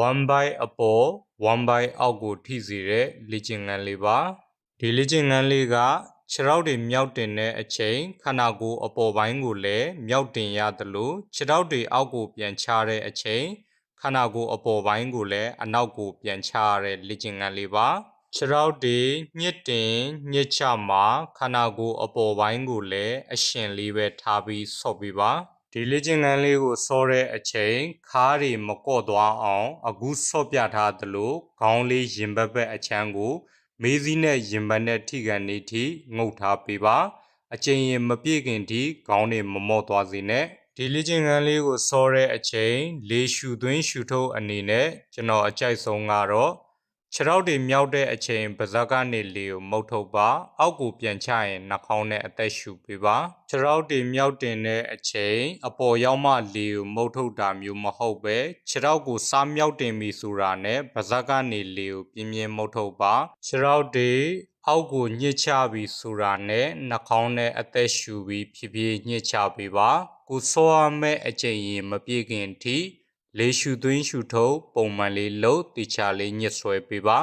1 by အပေါ်1 by အောက်ကိုထိစေတဲ့လေ့ကျင့်ခန်းလေးပါဒီလေ့ကျင့်ခန်းလေးကခြေထောက်တွေမြောက်တင်တဲ့အချိန်ခန္ဓာကိုယ်အပေါ်ပိုင်းကိုလည်းမြောက်တင်ရသလိုခြေထောက်တွေအောက်ကိုပြန်ချတဲ့အချိန်ခန္ဓာကိုယ်အပေါ်ပိုင်းကိုလည်းအနောက်ကိုပြန်ချရတဲ့လေ့ကျင့်ခန်းလေးပါခြေထောက်တွေညှစ်တင်ညှစ်ချမှာခန္ဓာကိုယ်အပေါ်ပိုင်းကိုလည်းအရှင်လေးပဲထားပြီးဆော့ပေးပါဒီလေ့ကျင့်ခန်းလေးကိုဆော့တဲ့အချိန်ခါးတွေမကော့သွားအောင်အခုဆော့ပြထားသလိုခေါင်းလေးရင်ဘက်အချမ်းကိုမေးစည်းနဲ့ရင်ဘတ်နဲ့ထိကန်နေထိငုတ်ထားပေးပါအချိန်ရင်မပြည့်ခင်ထိခေါင်းတွေမမော့သွားစေနဲ့ဒီလေ့ကျင့်ခန်းလေးကိုဆော့တဲ့အချိန်လေရှူသွင်းရှူထုတ်အနေနဲ့ကျွန်တော်အကြိုက်ဆုံးကတော့ခြေထောက်တွေမြောက်တဲ့အချိန်ပါးစပ်ကနေလေကိုမုတ်ထုတ်ပါအောက်ကိုပြန်ချရင်နှာခေါင်းနဲ့အသက်ရှူပေးပါခြေထောက်တွေမြောက်တင်တဲ့အချိန်အပေါ်ရောက်မှလေကိုမုတ်ထုတ်တာမျိုးမဟုတ်ပဲခြေထောက်ကိုစားမြောက်တင်ပြီဆိုတာနဲ့ပါးစပ်ကနေလေကိုပြင်းပြင်းမုတ်ထုတ်ပါခြေထောက်တွေအောက်ကိုညှစ်ချပြီဆိုတာနဲ့နှာခေါင်းနဲ့အသက်ရှူပြီးဖြည်းဖြည်းညှစ်ချပေးပါကိုစောရမယ့်အချိန်ရင်မပြည့်ခင်ထိလေရှူသွင်းရှူထုတ်ပုံမှန်လေးလုပ်တေချာလေးညှစ်ဆွဲပေးပါ